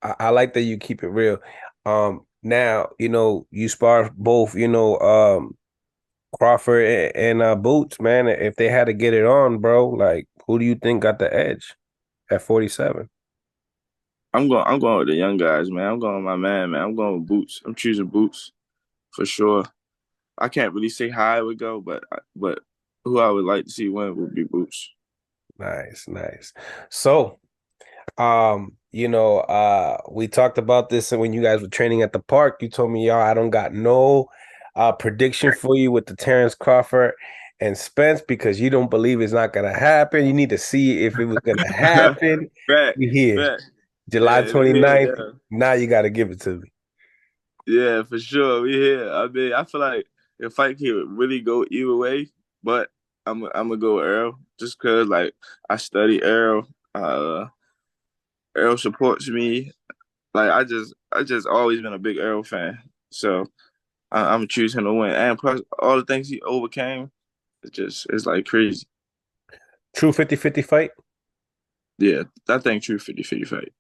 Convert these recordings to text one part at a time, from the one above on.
I like that you keep it real. Now, you spar both, Crawford and Boots, man. If they had to get it on, bro, like who do you think got the edge at 47? I'm going with the young guys, man. I'm going with my man. I'm going with Boots. I'm choosing Boots for sure. I can't really say how I would go, but who I would like to see win would be Boots. Nice, nice. So, we talked about this when you guys were training at the park. You told me, y'all, I don't got no prediction for you with the Terrence Crawford and Spence because you don't believe it's not gonna happen. You need to see if it was gonna happen. Back, We here, back. July Yeah, we here. 29th. Yeah, Now you gotta give it to me. yeah, for sure. We here. I mean, I feel like the fight could really go either way, but I'm gonna go with Errol just because like I study Errol. Errol supports me. Like I just always been a big Errol fan. So I'm choosing him to win. And plus all the things he overcame, it's like crazy. True 50-50 fight. Yeah, that thing true 50-50 fight.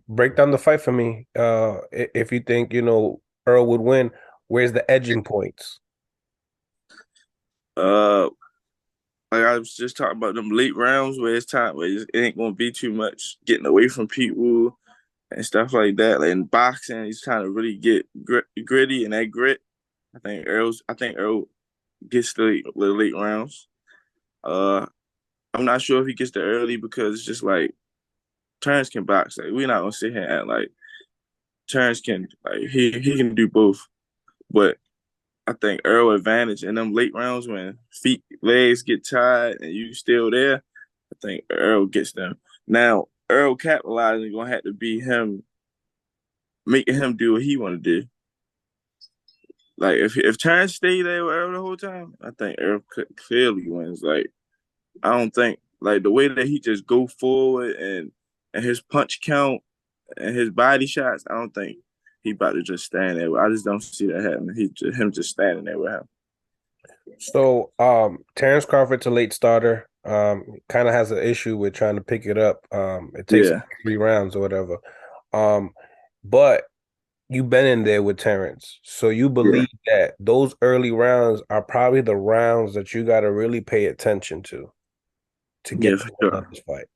Break down the fight for me. If you think, Earl would win, where's the edging points? Uh like I was just talking about them late rounds where it's time where it ain't gonna be too much getting away from people and stuff like that. Like in boxing, he's trying to really get gritty and that grit. I think Earl gets the late rounds. Uh I'm not sure if he gets the early because it's just like Terrence can box. Like we're not gonna sit here and act like Terrence can like he can do both. But I think Earl advantage in them late rounds when feet legs get tired and you still there. I think Earl gets them. Now Earl capitalizing gonna have to be him making him do what he want to do. Like if Terrence stayed there with Earl the whole time, I think Earl clearly wins. Like I don't think like the way that he just go forward and his punch count and his body shots, I don't think he about to just stand there. I just don't see that happening. Him just standing there with him. So, Terrence Crawford's a late starter. Kind of has an issue with trying to pick it up. It takes Yeah, 3 rounds or whatever. Um, but you've been in there with Terrence, so you yeah, believe that those early rounds are probably the rounds that you got to really pay attention to yeah, get for to win sure. this fight.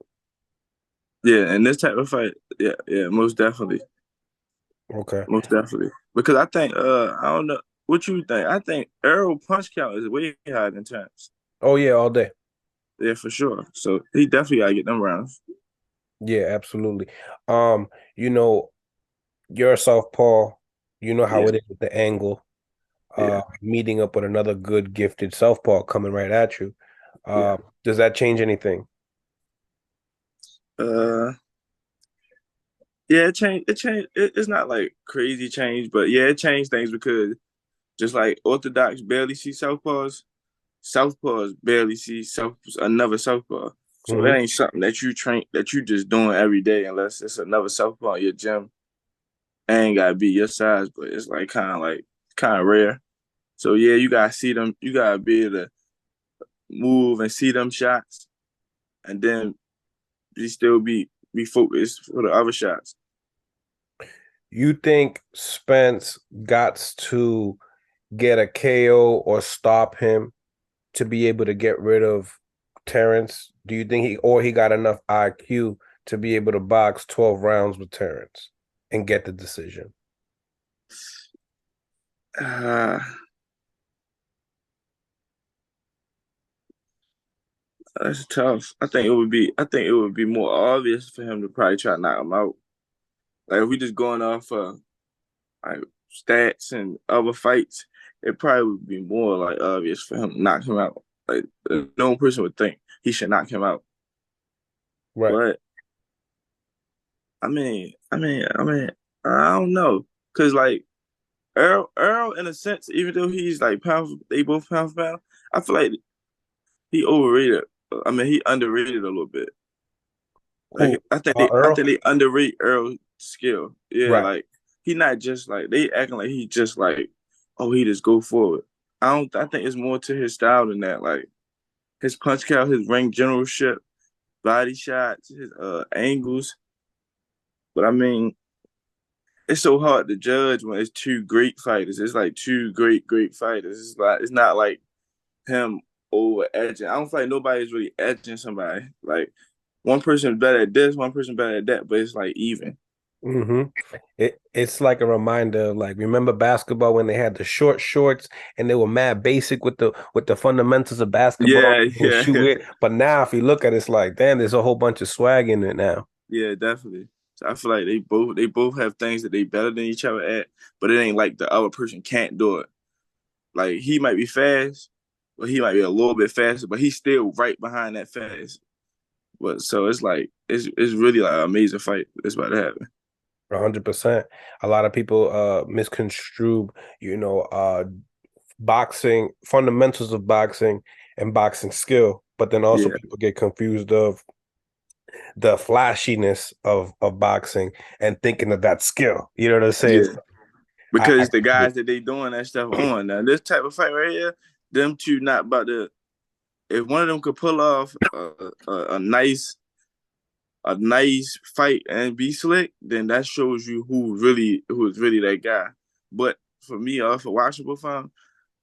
Yeah, and this type of fight, yeah, yeah, Okay. most definitely. Because I think, I don't know what you think. I think Errol punch count is way higher than Terrence. Oh yeah, all day. Yeah, for sure. So he definitely gotta get them rounds. Yeah, absolutely. Um, you know, you're a southpaw. You know how Yeah, it is with the angle. yeah, Meeting up with another good gifted southpaw coming right at you. yeah. Does that change anything? Uh, yeah, it changed. It changed. It's not like crazy change, but yeah, it changed things because just like Orthodox barely see southpaws, southpaws barely see another southpaw. So that Hmm. ain't something that you train that you just doing every day unless it's another southpaw in your gym. Ain't gotta be your size, but it's like kind of rare. So yeah, you gotta see them. You gotta be able to move and see them shots, and then you still be focused for the other shots. You think Spence got to get a KO or stop him to be able to get rid of Terrence? Do you think he got enough IQ to be able to box 12 rounds with Terrence and get the decision? Uh, that's tough. I think it would be. I think it would be more obvious for him to probably try to knock him out. Like if we just going off like stats and other fights, it probably would be more like obvious for him to knock him out. Like no person would think he should knock him out. Right. But I mean, I don't know, cause like Earl, in a sense, even though he's like they both pound for pound. I feel like he overrated. I mean, he underrated a little bit. Who? Like I think Earl? they underrate Earl's skill. Yeah, Right. like he not just like they acting like he just like oh he just go forward. I don't. I think it's more to his style than that. Like his punch count, his ring generalship, body shots, his angles. But I mean, it's so hard to judge when it's two great fighters. It's like two great fighters. It's not like him over edging. I don't feel like nobody's really edging somebody. Like one person better at this, one person better at that, but it's like even. Hmm. It's like a reminder of, like, remember basketball when they had the short shorts and they were mad basic with the fundamentals of basketball Yeah, and yeah, shoot it. But now if you look at it, it's like, damn, there's a whole bunch of swag in it now. yeah, definitely. So I feel like they both have things that they better than each other at, but it ain't like the other person can't do it. Like he might be fast, but he might be a little bit faster, but he's still right behind that fast. But so it's like it's really like an amazing fight that's about to happen. 100%. A lot of people misconstrue, boxing, fundamentals of boxing and boxing skill, but then also Yeah, people get confused of the flashiness of boxing and thinking of that skill. You know what I'm saying? yeah. I Because the guys that they doing that stuff on now, this type of fight right here, them two not about to. If one of them could pull off a nice fight and be slick, then that shows you who is really that guy. But for me, off of watchable film,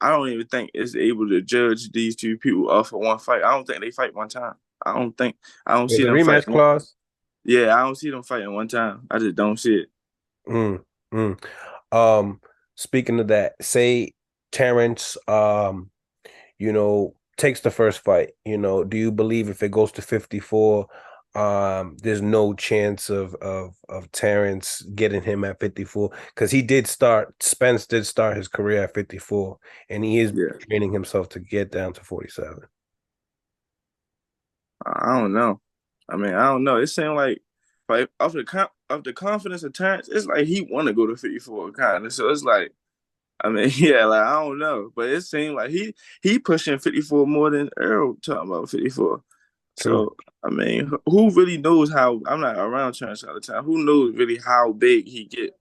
I don't even think it's able to judge these two people off of one fight. I don't think they fight one time. I don't think I don't There's see a them rematch fighting. clause. Yeah, I don't see them fighting one time. I just don't see it. Mm, mm. Um, Speaking of that, say Terrence, takes the first fight, do you believe if it goes to 54, there's no chance of Terrence getting him at 54? Because Spence did start his career at 54, and he is Yeah, training himself to get down to 47. I don't know. I mean, I don't know. It seemed like of the confidence of Terrence, it's like he want to go to 54 kind of. So it's like, I mean, yeah, like I don't know, but it seemed like he pushing 54 more than Errol talking about 54. True. So I mean, who really knows how? I'm not around Terrence all the time. Who knows really how big he get?